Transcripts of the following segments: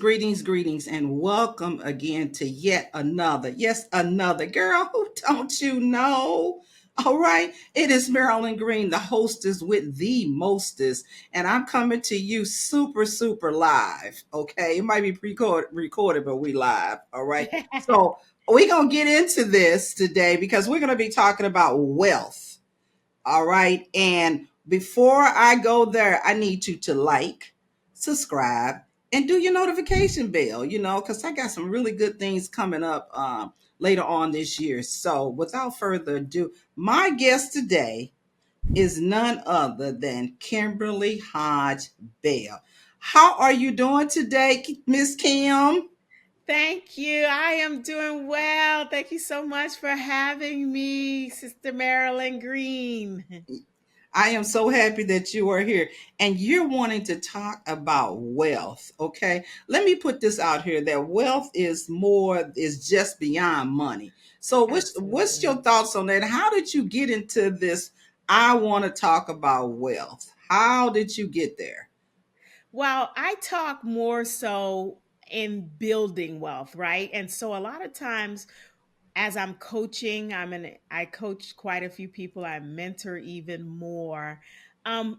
greetings, and welcome again to yet another, yes, another girl. Who don't you know? All right, it is Marilyn Green, the hostess with the mostest, and I'm coming to you super live. Okay, it might be recorded, but we live. All right, so we're gonna get into this today because we're gonna be talking about wealth. All right. And before I go there, I need you to like, subscribe, and do your notification bell, because I got some really good things coming up later on this year. So without further ado, my guest today is none other than Kimberly Hodge-Bell. How are you doing today, Miss Kim? Thank you. I am doing well. Thank you so much for having me, Sister Marilyn Green. I am so happy that you are here and you're wanting to talk about wealth. Okay. Let me put this out here that wealth is just beyond money. So what's Absolutely. your thoughts on that? How did you get into this? I want to talk about wealth. How did you get there? Well, I talk more so in building wealth, right? And so a lot of times as I'm coaching, I coach quite a few people, I mentor even more.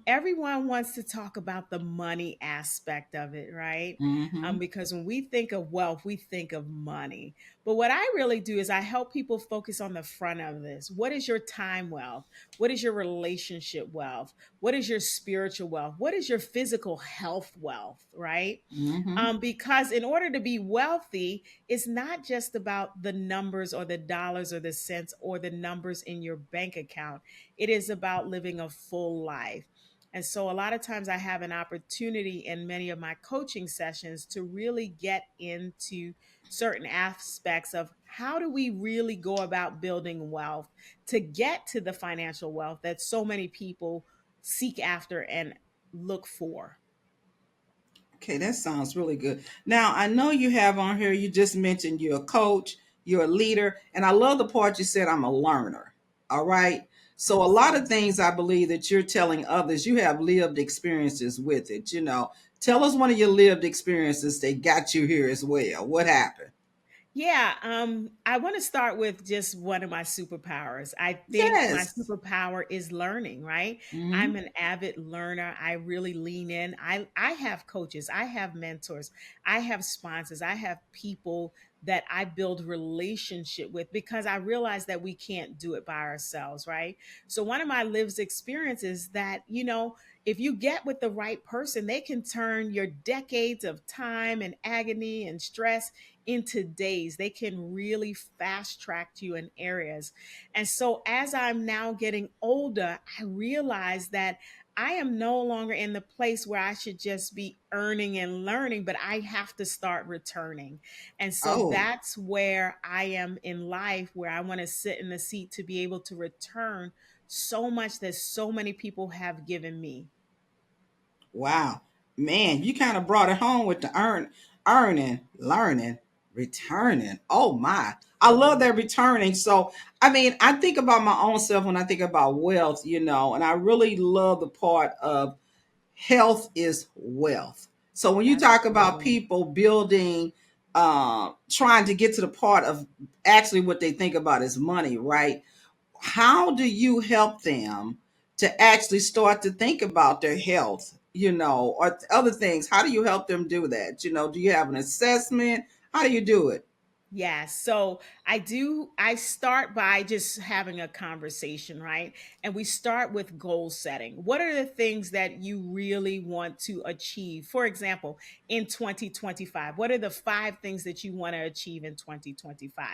Everyone wants to talk about the money aspect of it, right? Hmm. Because when we think of wealth, we think of money. But what I really do is I help people focus on the front of this. What is your time wealth? What is your relationship wealth? What is your spiritual wealth? What is your physical health wealth, right? Hmm. Because in order to be wealthy, it's not just about the numbers or the dollars or the cents or the numbers in your bank account. It is about living a full life. And so, a lot of times, I have an opportunity in many of my coaching sessions to really get into certain aspects of how do we really go about building wealth to get to the financial wealth that so many people seek after and look for. Okay, that sounds really good. Now, I know you have on here, you just mentioned you're a coach, you're a leader, and I love the part you said I'm a learner. All right. So, a lot of Absolutely. things I believe that you're telling others, you have lived experiences with it. Tell us one of your lived experiences that got you here as well. What happened? Yeah, I want to start with just one of my superpowers. I think my Yes. superpower is learning, right? I'm Hmm. an avid learner. I really lean in. I have coaches, I have mentors, I have sponsors, I have people that I build relationship with because I realize that we can't do it by ourselves, right? So one of my lived experiences that, if you get with the right person, they can turn your decades of time and agony and stress into days. They can really fast track you in areas. And so as I'm now getting older, I realize that I am no longer in the place where I should just be earning and learning, but I have to start returning. And so Oh, that's where I am in life, where I want to sit in the seat to be able to return so much that so many people have given me. wow. Man, you kind of brought it home with the earning, learning, returning. Oh my. I love that returning. So, I mean, I think about my own self when I think about wealth, and I really love the part of health is wealth. So when you talk about Absolutely. people building, trying to get to the part of actually what they think about is money, right? How do you help them to actually start to think about their health, or other things? How do you help them do that? Do you have an assessment? How do you do it? Yeah, so I start by just having a conversation, right? And we start with goal setting. What are the things that you really want to achieve? For example, in 2025, what are the 5 things that you want to achieve in 2025?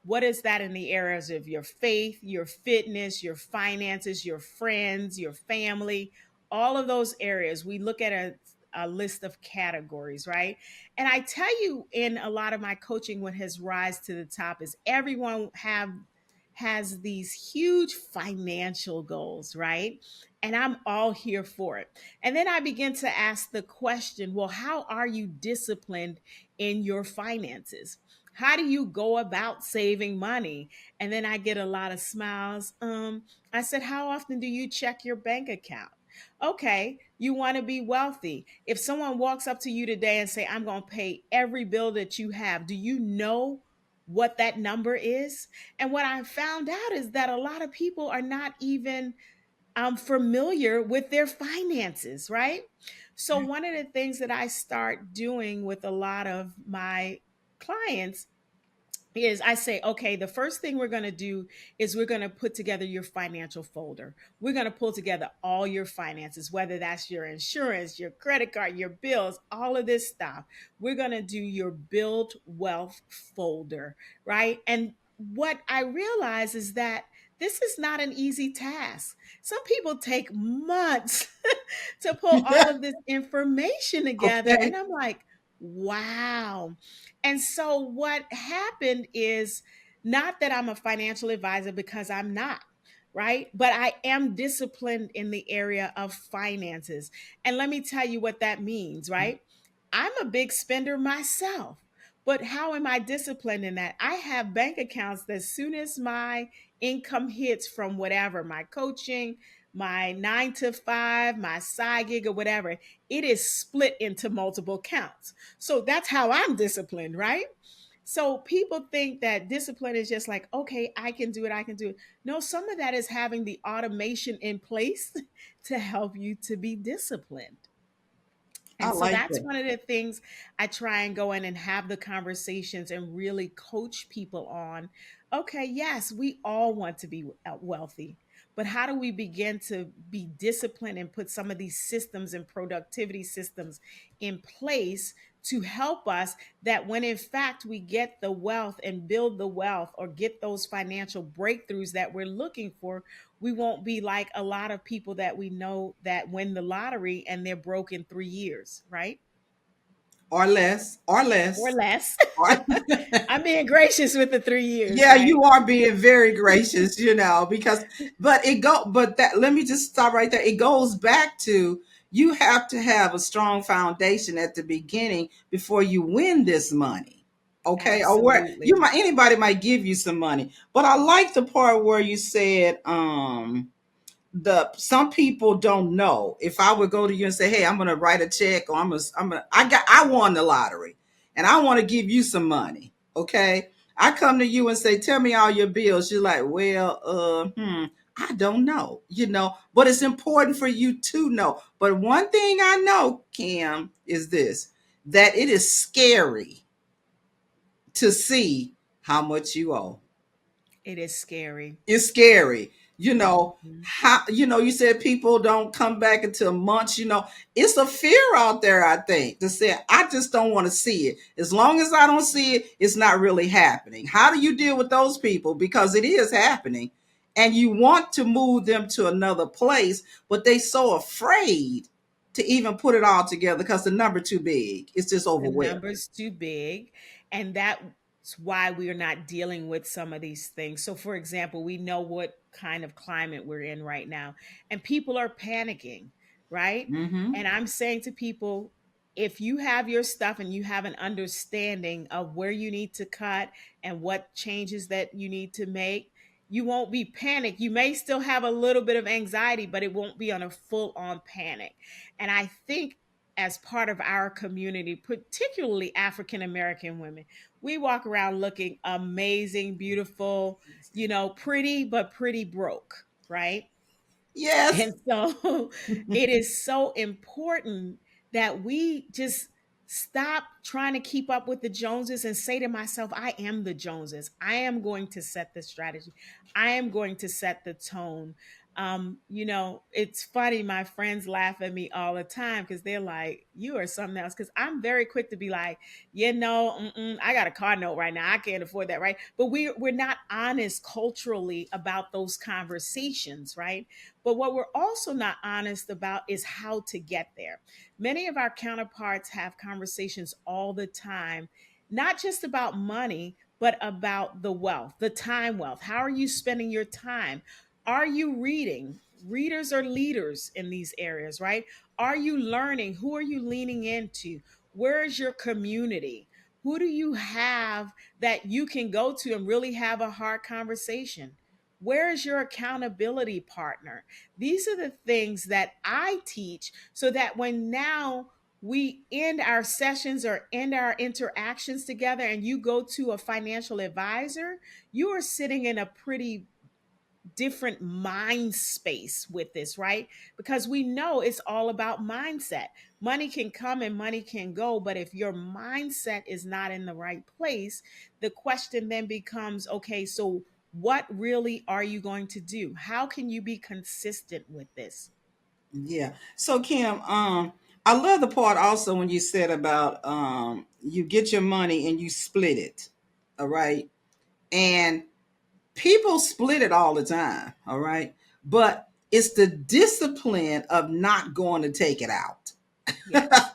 What is that in the areas of your faith, your fitness, your finances, your friends, your family? All of those areas, we look at a list of categories, right? And I tell you, in a lot of my coaching, what has rise to the top is everyone have has these huge financial goals, right? And I'm all here for it. And then I begin to ask the question, well, how are you disciplined in your finances? How do you go about saving money? And then I get a lot of smiles. I said, how often do you check your bank account? Okay, you want to be wealthy. If someone walks up to you today and say, I'm going to pay every bill that you have, do you know what that number is? And what I found out is that a lot of people are not even familiar with their finances, right? So, one of the things that I start doing with a lot of my clients is I say, okay, the first thing we're going to do is we're going to put together your financial folder. We're going to pull together all your finances, whether that's your insurance, your credit card, your bills, all of this stuff. We're going to do your build wealth folder, right? And what I realize is that this is not an easy task. Some people take months to pull all of this information together. Okay. And I'm like, wow. And so what happened is not that I'm a financial advisor because I'm not, right? But I am disciplined in the area of finances. And let me tell you what that means, right? I'm a big spender myself. But how am I disciplined in that? I have bank accounts that as soon as my income hits from whatever, my coaching, my 9 to 5, my side gig, or whatever, it is split into multiple accounts. So that's how I'm disciplined, right? So people think that discipline is just like, okay, I can do it, I can do it. No, some of that is having the automation in place to help you to be disciplined. I And so like that's that. one of the things I try and go in and have the conversations and really coach people on. Okay, yes, we all want to be wealthy, but how do we begin to be disciplined and put some of these systems and productivity systems in place to help us that when in fact we get the wealth and build the wealth or get those financial breakthroughs that we're looking for, we won't be like a lot of people that we know that win the lottery and they're broke in 3 years, right? Or less, or Or less. less. Or I'm being gracious with the 3 years, yeah, right? you are being very gracious, because but that let me just stop right there. It goes back to you have to have a strong foundation at the beginning before you win this money. Okay? Or where you Absolutely. might anybody might give you some money. But I like the part where you said the some people don't know. If I would go to you and say, "Hey, I'm going to write a check, or I won the lottery, and I want to give you some money." Okay, I come to you and say, "Tell me all your bills." You're like, "Well, I don't know," But it's important for you to know. But one thing I know, Kim, is this: that it is scary to see how much you owe. It is scary. It's scary. Mhm. How you said people don't come back until months. It's a fear out there, I think, to say I just don't want to see it. As long as I don't see it, it's not really happening. How do you deal with those people? Because it is happening and you want to move them to another place, but they so afraid to even put it all together because the number too big. It's just The overwhelming. number's too big, and that's why we're not dealing with some of these things. So for example, we know what kind of climate we're in right now, and people are panicking, right? Hmm. And I'm saying to people, if you have your stuff and you have an understanding of where you need to cut and what changes that you need to make, you won't be panicked. You may still have a little bit of anxiety, but it won't be on a full on panic. And I think as part of our community, particularly African American women, we walk around looking amazing, beautiful, pretty, but pretty broke, right? Yes. And so it is so important that we just stop trying to keep up with the Joneses and say to myself, I am the Joneses. I am going to set the strategy. I am going to set the tone. It's funny. My friends laugh at me all the time because they're like, you are something else. Because I'm very quick to be like, I got a car note right now. I can't afford that, right? But we're not honest culturally about those conversations, right? But what we're also not honest about is how to get there. Many of our counterparts have conversations all the time, not just about money, but about the wealth, the time wealth. How are you spending your time? Are you reading? Readers are leaders in these areas, right? Are you learning? Who are you leaning into? Where is your community? Who do you have that you can go to and really have a hard conversation? Where is your accountability partner? These are the things that I teach so that when now we end our sessions or end our interactions together and you go to a financial advisor, you are sitting in a pretty different mind space with this, right? Because we know it's all about mindset. Money can come and money can go, but if your mindset is not in the right place, the question then becomes, okay, so what really are you going to do? How can you be consistent with this? Yeah. So Kim, I love the part also when you said about you get your money and you split it. All right. And people split it all the time. All right. But it's the discipline of not going to take it out. Yes.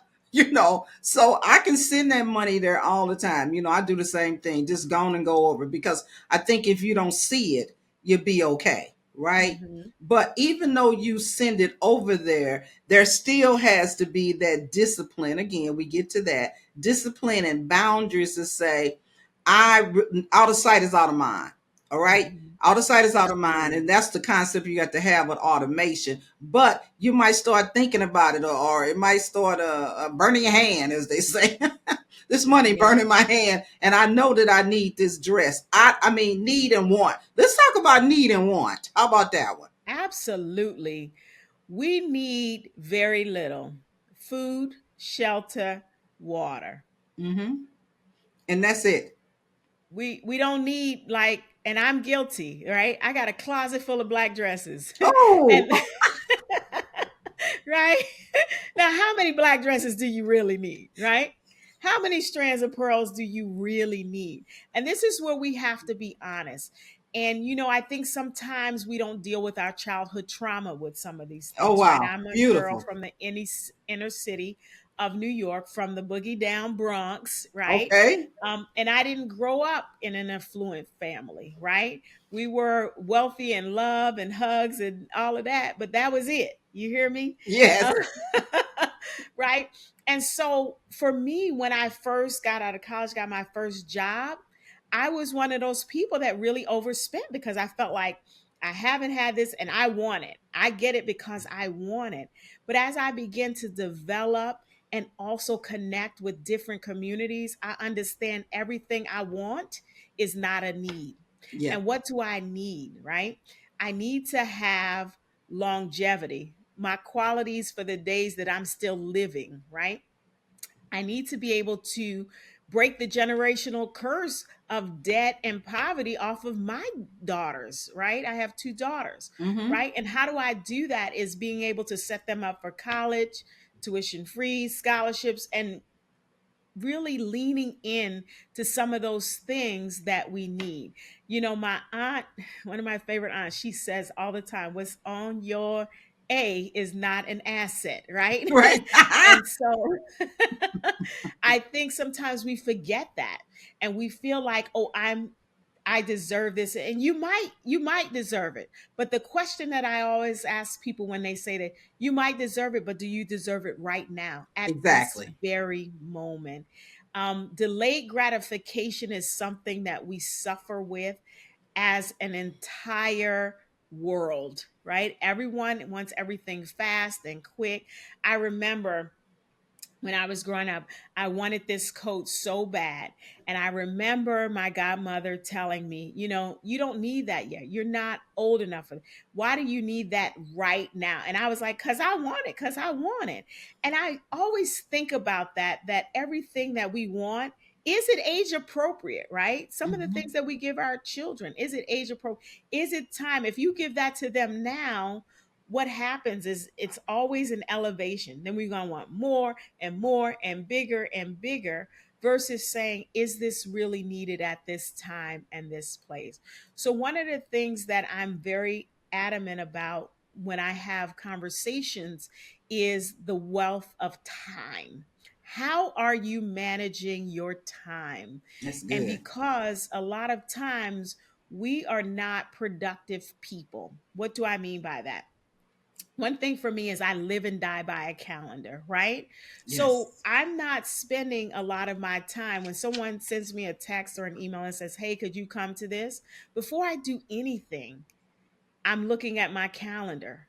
So I can send that money there all the time. I do the same thing, just go on and go over, because I think if you don't see it, you'll be okay, right? Hmm. But even though you send it over there, there still has to be that discipline. Again, we get to that discipline and boundaries to say, out of sight is out of mind. All right. Hmm. Out of sight is out of mind. Absolutely. And that's the concept you got to have with automation. But you might start thinking about it, or it might start burning your hand, as they say. This money Yeah. burning my hand. And I know that I need this dress. I mean, need and want. Let's talk about need and want. How about that one? Absolutely. We need very little: food, shelter, water. Mm-hmm. And that's it. We don't need, like, and I'm guilty, right? I got a closet full of black dresses. Oh, And right? Now, how many black dresses do you really need, right? How many strands of pearls do you really need? And this is where we have to be honest. And, I think sometimes we don't deal with our childhood trauma with some of these oh, things, right? wow. I'm a girl Beautiful. from the inner city of New York, from the boogie down Bronx, right? Okay. And I didn't grow up in an affluent family, right? We were wealthy and love and hugs and all of that, but that was it. You hear me? Yes. Uh, right? And so for me, when I first got out of college, got my first job, I was one of those people that really overspent because I felt like I haven't had this and I want it. I get it because I want it. But as I begin to develop and also connect with different communities, I understand everything I want is not a need. Yeah. And what do I need, right? I need to have longevity, my qualities for the days that I'm still living, right? I need to be able to break the generational curse of debt and poverty off of my daughters, right? I have two daughters, Mm-hmm. right? And how do I do that is being able to set them up for college, tuition free, scholarships, and really leaning in to some of those things that we need. My aunt, one of my favorite aunts, she says all the time, what's on your A is not an asset, right? Right. And so I think sometimes we forget that and we feel like, oh, I deserve this, and you might deserve it. But the question that I always ask people when they say that, you might deserve it, but do you deserve it right now at this Exactly. very moment? Delayed gratification is something that we suffer with as an entire world, right? Everyone wants everything fast and quick. I remember when I was growing up, I wanted this coat so bad. And I remember my godmother telling me, you don't need that yet. You're not old enough for it. Why do you need that right now? And I was like, because I want it, because I want it. And I always think about that everything that we want, is it age appropriate, right? Some of the Mm-hmm. things that we give our children, is it age appropriate? Is it time? If you give that to them now, what happens is it's always an elevation. Then we're going to want more and bigger versus saying, is this really needed at this time and this place? So, one of the things that I'm very adamant about when I have conversations is the wealth of time. How are you managing your time? That's And good. because a lot of times we are not productive people. What do I mean by that? One thing for me is I live and die by a calendar, right? So Yes. I'm not spending a lot of my time when someone sends me a text or an email and says, hey, could you come to this? Before I do anything, I'm looking at my calendar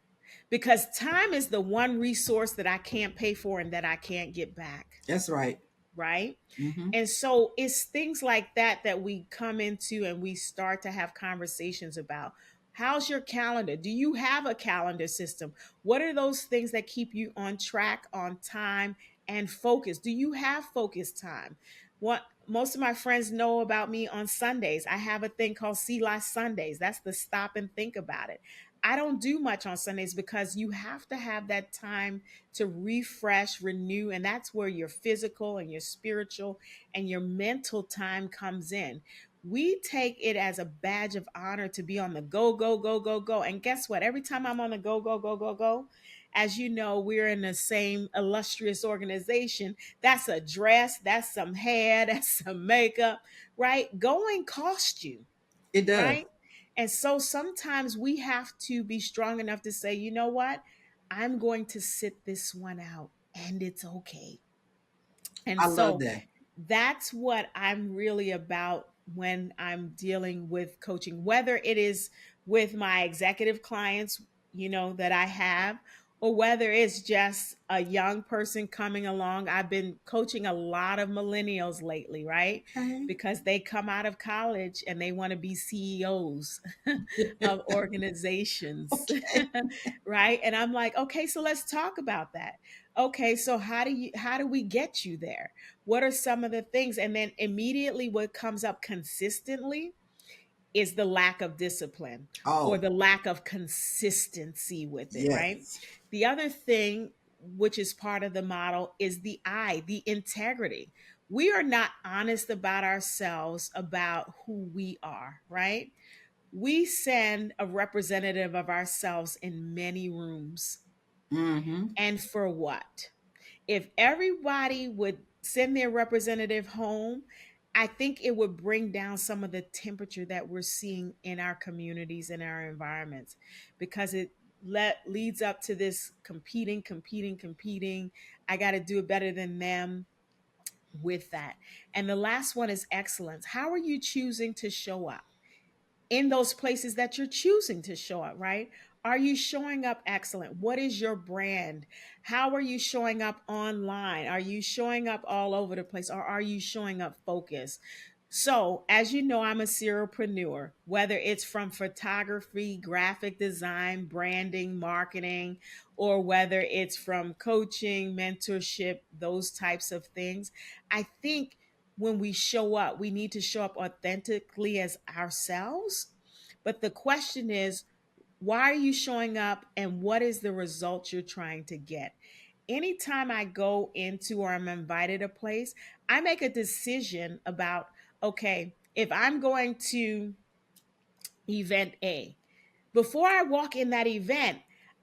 because time is the one resource that I can't pay for and that I can't get back, That's right. right? Mm-hmm. And so it's things like that that we come into and we start to have conversations about. How's your calendar? Do you have a calendar system? What are those things that keep you on track, on time, and focus? Do you have focus time? What most of my friends know about me on Sundays, I have a thing called See Last Sundays. That's the stop and think about it. I don't do much on Sundays because you have to have that time to refresh, renew, and that's where your physical and your spiritual and your mental time comes in. We take it as a badge of honor to be on the go, go, go, go, go. And guess what? Every time I'm on the go, go, go, go, go, as you know, we're in the same illustrious organization. That's a dress, that's some hair, that's some makeup, right? Going cost you, It does. right? And so sometimes we have to be strong enough to say, you know what? I'm going to sit this one out and it's okay. And I love so that. that's what I'm really about when I'm dealing with coaching, whether it is with my executive clients, that I have, or whether it's just a young person coming along. I've been coaching a lot of millennials lately, right? Okay. Because they come out of college and they want to be CEOs of organizations, Okay. right? And I'm like, okay, so let's talk about that. Okay, so how do we get you there? What are some of the things? And then immediately what comes up consistently is the lack of discipline or Oh, the lack of consistency with it, right? yes. The other thing, which is part of the model, is the integrity. We are not honest about ourselves, about who we are, right? We send a representative of ourselves in many rooms. Mm-hmm. And for what? If everybody would send their representative home, I think it would bring down some of the temperature that we're seeing in our communities and our environments because it leads up to this competing, competing, competing. I got to do it better than them with that. And the last one is excellence. How are you choosing to show up in those places that you're choosing to show up, right? Are you showing up excellent? What is your brand? How are you showing up online? Are you showing up all over the place or are you showing up focused? So, as you know, I'm a serialpreneur, whether it's from photography, graphic design, branding, marketing, or whether it's from coaching, mentorship, those types of things. I think when we show up, we need to show up authentically as ourselves. But the question is, why are you showing up and what is the result you're trying to get? Anytime I go into or I'm invited a place, I make a decision about, okay, if I'm going to event A, before I walk in that event,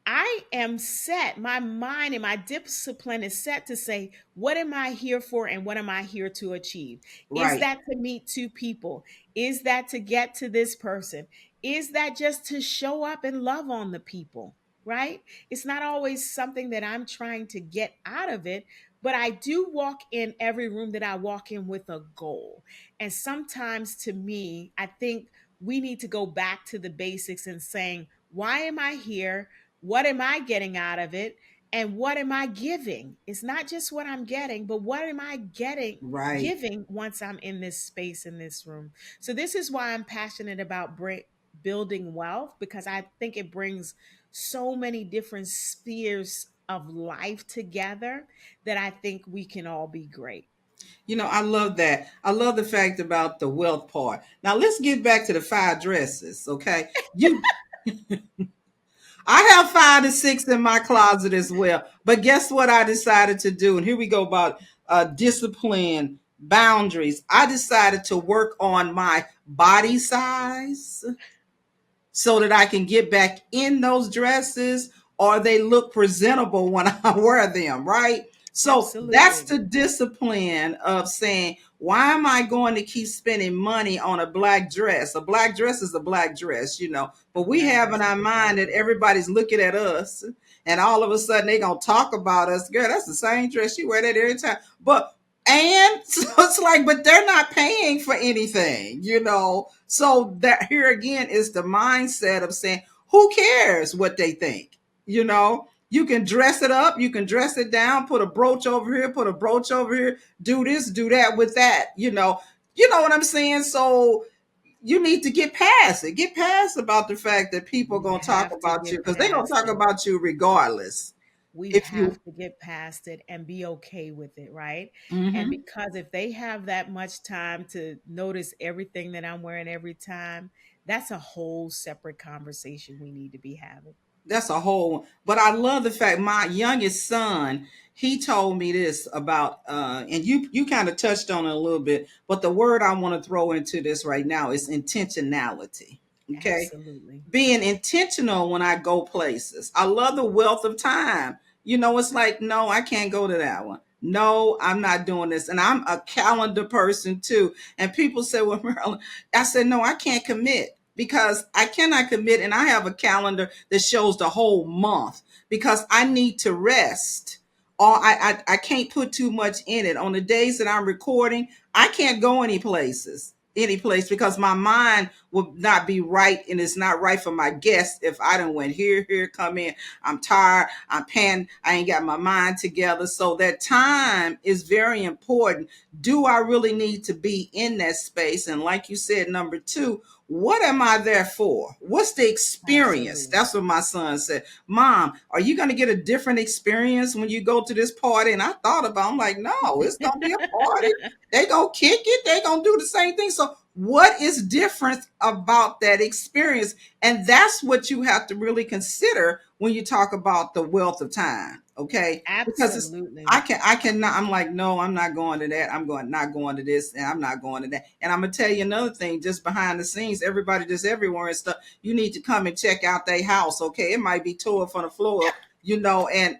I am set. My mind and my discipline is set to say, what am I here for and what am I here to achieve? Is Right. that to meet two people? Is that to get to this person? Is that just to show up and love on the people? Right? It's not always something that I'm trying to get out of it, but I do walk in every room that I walk in with a goal. And sometimes to me, I think we need to go back to the basics and saying, why am I here? What am I getting out of it? And what am I giving? It's not just what I'm getting, but what am I getting, Right. giving once I'm in this space, in this room? So, this is why I'm passionate about building wealth because I think it brings so many different spheres of life together that I think we can all be great. I love that. I love the fact about the wealth part. Now let's get back to the five dresses. Okay. I have 5 to 6 in my closet as well. But guess what I decided to do? And here we go about discipline, boundaries. I decided to work on my body size so that I can get back in those dresses or they look presentable when I wear them, right? So that's Absolutely. the discipline of saying, why am I going to keep spending money on a black dress? A black dress is a black dress. A But we black have in dress our is a black mind that dress. everybody's looking at us and all of a sudden they're going to talk about us. Girl, that's the same dress. You wear that every time. And so it's like, but they're not paying for anything. So that here again is the mindset of saying, Who cares what they think? You know, you can dress it up, you can dress it down, put a brooch over here, put a brooch over here, do this, do that with that, You know what I'm saying? So you need to get past it. Get past about the fact that people are We gonna talk have to about you get because they're gonna past talk it. about you regardless. We If you have to get past it and be okay with it, right? And hmm because if they have that much time to notice everything that I'm wearing every time, that's a whole separate conversation we need to be having. that's a whole, but I love the fact my youngest son, he told me this about and you kind of touched on it a little bit, but the word I want to throw into this right now is intentionality. Okay, Absolutely. being intentional when I go places. I love the wealth of time. It's like, no, I can't go to that one. No, I'm not doing this. And I'm a calendar person too. And people say, well, Marilyn, I said, no, I can't commit because I cannot commit. And I have a calendar that shows the whole month because I need to rest. Or I can't put too much in it. On the days that I'm recording, I can't go any place because my mind would not be right, and it's not right for my guests if I don't went here, come in. I'm tired, I'm panting, I ain't got my mind together. So that time is very important. Do I really need to be in that space? And like you said, number two, what am I there for? What's the experience? Absolutely. That's what my son said. Mom, are you going to get a different experience when you go to this party? And I thought about, I'm like, no, it's going to be a party. They gonna kick it. They gonna do the same thing. So what is different about that experience? And that's what you have to really consider when you talk about the wealth of time. Okay, because Absolutely. I cannot. I'm like, no, I'm not going to that. I'm going not going to this, and I'm not going to that. And I'm gonna tell you another thing, just behind the scenes, everybody just everywhere and stuff. You need to come and check out their house. Okay, it might be tore from the floor, and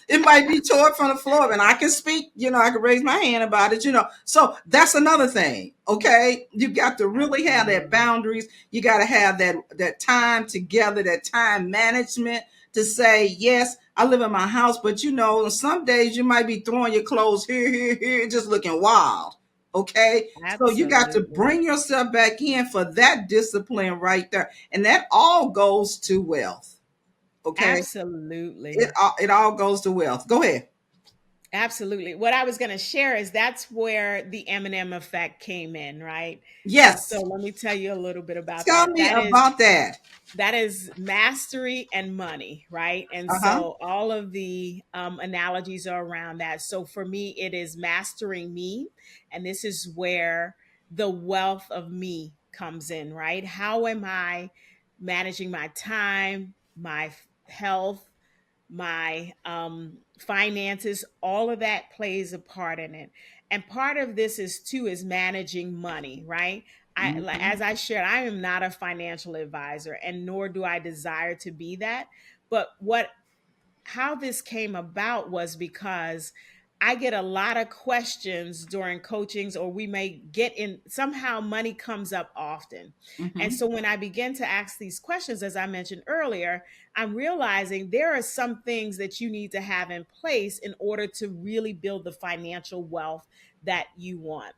it might be tore from the floor, and I can speak, I can raise my hand about it. So that's another thing. Okay. You got to really have that Absolutely. boundaries. You got to have that time together, that time management to say, yes, I live in my house, but some days you might be throwing your clothes here, just looking wild. Okay. So you got to Absolutely. bring yourself back in for that discipline right there. And that all goes to wealth. Okay. It Absolutely. all, it all goes to wealth. Go ahead. Absolutely. What I was going to share is that's where the M&M effect came in, right? And so Yes. let me tell you a little bit about Tell that. me about that. That is mastery and money, right? And Uh-huh. so all of the analogies are around that. So for me, it is mastering me. And this is where the wealth of me comes in, right? How am I managing my time, my health, my finances? All of that plays a part in it. And part of this is too is managing money, right? Mhm. As I shared, I am not a financial advisor, and nor do I desire to be that. But what how this came about was because I get a lot of questions during coachings, or we may get in somehow money comes up often. And Mhm. so when I begin to ask these questions, as I mentioned earlier, I'm realizing there are some things that you need to have in place in order to really build the financial wealth that you want.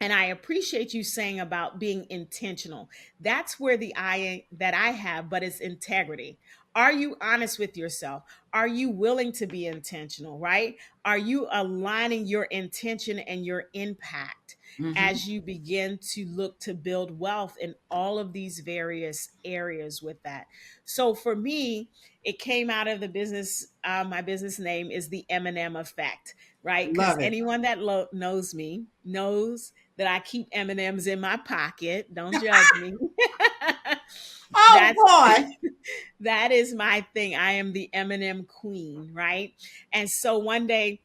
And I appreciate you saying about being intentional. That's where the I that I have, but it's integrity. Are you honest with yourself? Are you willing to be intentional, right? Are you aligning your intention and your impact Mhm. as you begin to look to build wealth in all of these various areas with that? So for me, it came out of the business. My business name is the M&M effect, right? Because Love it. anyone that knows me knows that I keep M&Ms in my pocket. Don't judge me. Oh That's boy. that is my thing. I am the M&M queen, right? And so one day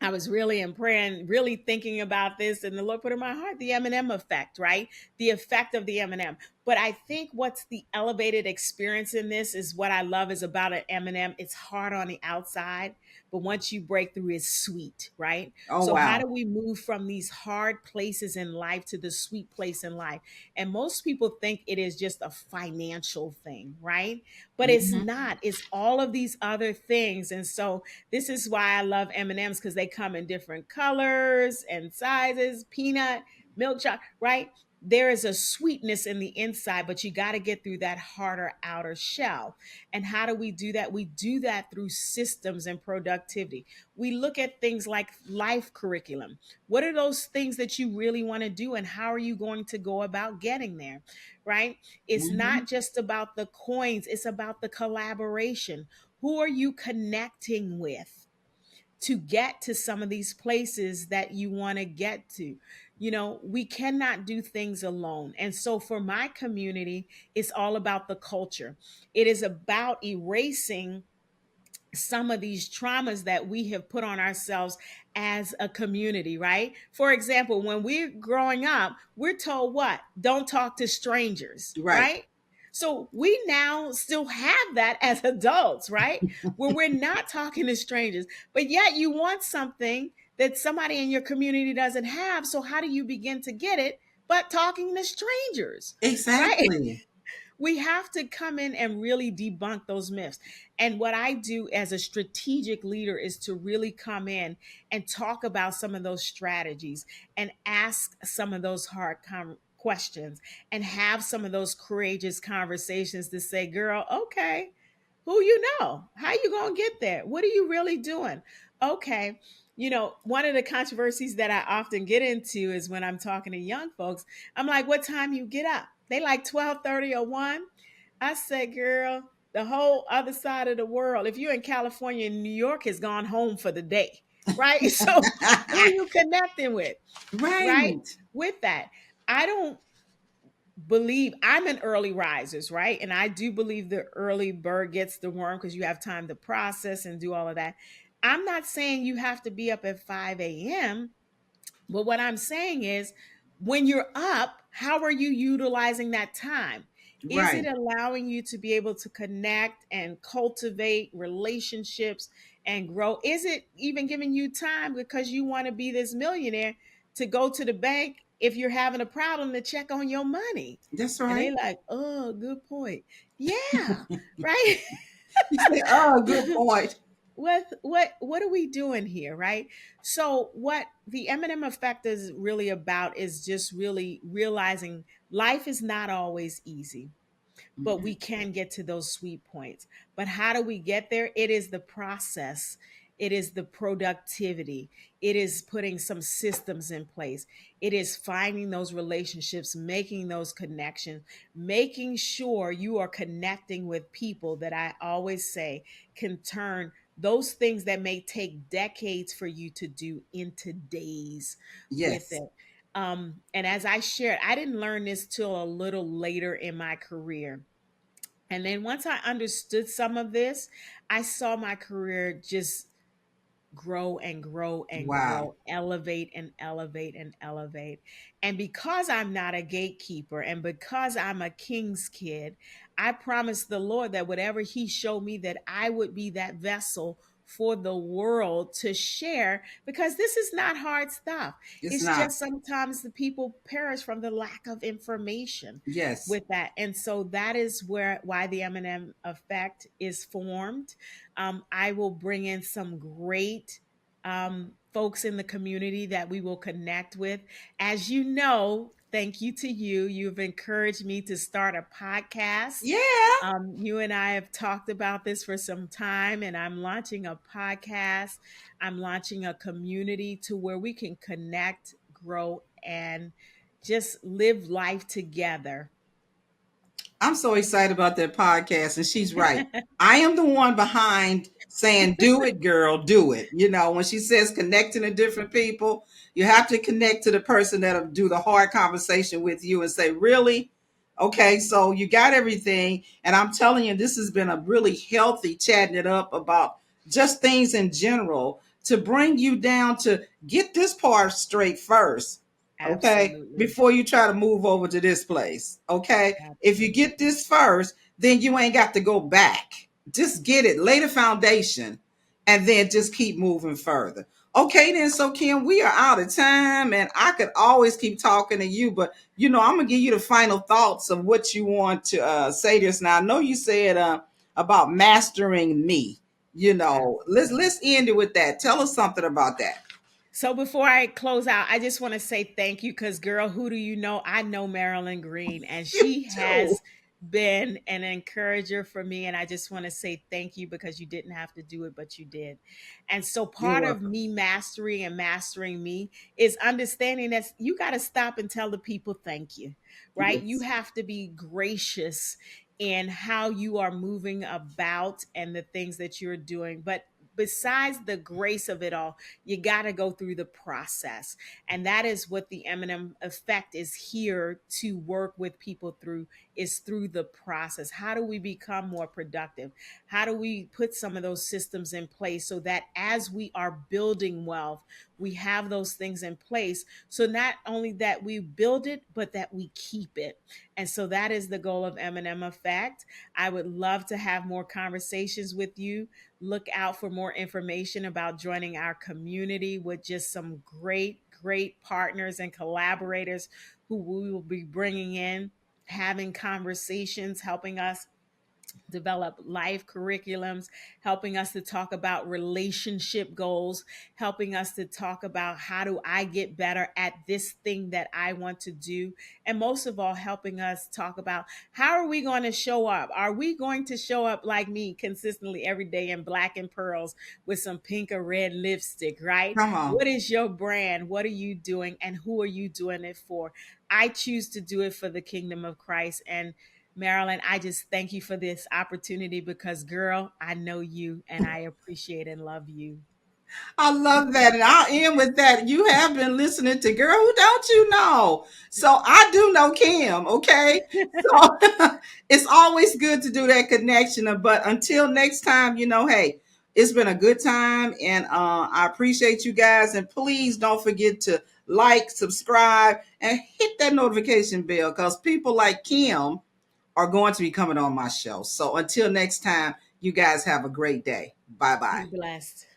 I was really in prayer and really thinking about this, and the Lord put in my heart the M&M effect, right? The effect of the M&M. But I think what's the elevated experience in this is what I love is about an M&M. It's hard on the outside, but once you break through, it's sweet, right? Oh So how wow. do we move from these hard places in life to the sweet place in life? And most people think it is just a financial thing, right? But it's Mhm. not. It's all of these other things. And so this is why I love M&Ms, because they come in different colors and sizes, peanut, milk chocolate, right? there is a sweetness in the inside, but you got to get through that harder outer shell. And how do we do that? We do that through systems and productivity. We look at things like life curriculum. What are those things that you really want to do, and how are you going to go about getting there? Right? It's Mhm. not just about the coins, it's about the collaboration. Who are you connecting with to get to some of these places that you want to get to? We cannot do things alone. And so for my community, it's all about the culture. It is about erasing some of these traumas that we have put on ourselves as a community, right? For example, when we're growing up, we're told what? Don't talk to strangers, Right. right? So we now still have that as adults, right? Where we're not talking to strangers, but yet you want something that somebody in your community doesn't have. So how do you begin to get it? But talking to strangers, right? Exactly. We have to come in and really debunk those myths. And what I do as a strategic leader is to really come in and talk about some of those strategies and ask some of those hard questions and have some of those courageous conversations to say, girl, okay, who you know? How you going to get there? What are you really doing? Okay. One of the controversies that I often get into is when I'm talking to young folks, I'm like, what time you get up? They like 12:30 or 1. I say, girl, the whole other side of the world, if you're in California and New York, has gone home for the day, right? So who you connecting with, right? Right. With that. I don't believe I'm an early risers, right? And I do believe the early bird gets the worm because you have time to process and do all of that. I'm not saying you have to be up at 5 a.m., but what I'm saying is, when you're up, how are you utilizing that time? Is it Right. allowing you to be able to connect and cultivate relationships and grow? Is it even giving you time because you want to be this millionaire to go to the bank if you're having a problem to check on your money? That's And right. they like, oh, good point. Yeah, right. You say, oh, good point. What are we doing here, right? So what the M&M effect is really about is just really realizing life is not always easy, but we can get to those sweet points. But how do we get there? It is the process. It is the productivity. It is putting some systems in place. It is finding those relationships, making those connections, making sure you are connecting with people that I always say can turn those things that may take decades for you to do into days with Yes. it. And as I shared, I didn't learn this till a little later in my career. And then once I understood some of this, I saw my career just grow and grow and Wow. grow, elevate and elevate and elevate. And because I'm not a gatekeeper and because I'm a king's kid, I promised the Lord that whatever He showed me, that I would be that vessel for the world to share, because this is not hard stuff. It's It's not. just sometimes the people perish from the lack of information Yes. with that. And so that is why the M&M effect is formed. I will bring in some great folks in the community that we will connect with. As you know, thank you to you. You've encouraged me to start a podcast. Yeah. You and I have talked about this for some time, and I'm launching a podcast. I'm launching a community to where we can connect, grow, and just live life together. I'm so excited about that podcast. And she's right. I am the one behind saying, do it, girl, do it. When she says connecting to different people, you have to connect to the person that'll do the hard conversation with you and say, really? Okay, so you got everything. And I'm telling you, this has been a really healthy chatting it up about just things in general to bring you down to get this part straight first. Okay, Absolutely. before you try to move over to this place. Okay, if you Absolutely. get this first, then you ain't got to go back. Just get it, lay the foundation, and then just keep moving further. Okay, then. So, Kim, we are out of time, and I could always keep talking to you, but I'm gonna give you the final thoughts of what you want to say to us. Now, I know you said about mastering me. Let's Absolutely. end it with that. Tell us something about that. So before I close out, I just want to say thank you because, girl, who do you know? I know Marilyn Green, and You she too. has been an encourager for me. And I just want to say thank you because you didn't have to do it, but you did. And so, You're part of welcome. me mastering and mastering me is understanding that you got to stop and tell the people thank you, right? You Yes. have to be gracious in how you are moving about and the things that you're doing. But besides the grace of it all, you got to go through the process. And that is what the Eminem effect is here to work with people through, is through the process. How do we become more productive? How do we put some of those systems in place so that as we are building wealth, we have those things in place. So not only that we build it, but that we keep it. And so that is the goal of Eminem effect. I would love to have more conversations with you. Look out for more information about joining our community with just some great, great partners and collaborators who we will be bringing in, having conversations, helping us develop life curriculums, helping us to talk about relationship goals, helping us to talk about how do I get better at this thing that I want to do, and most of all, helping us talk about how are we going to show up? Are we going to show up like me consistently every day in black and pearls with some pink or red lipstick, right? Come on. What is your brand? What are you doing? And who are you doing it for? I choose to do it for the kingdom of Christ. And Marilyn, I just thank you for this opportunity because, girl, I know you and I appreciate and love you. I love that. And I'll end with that. You have been listening to Girl Who Don't You Know. So I do know Kim, okay? So it's always good to do that connection. But until next time, hey, it's been a good time. And I appreciate you guys. And please don't forget to like, subscribe, and hit that notification bell because people like Kim are going to be coming on my show. So until next time, you guys have a great day. Bye bye. Be blessed.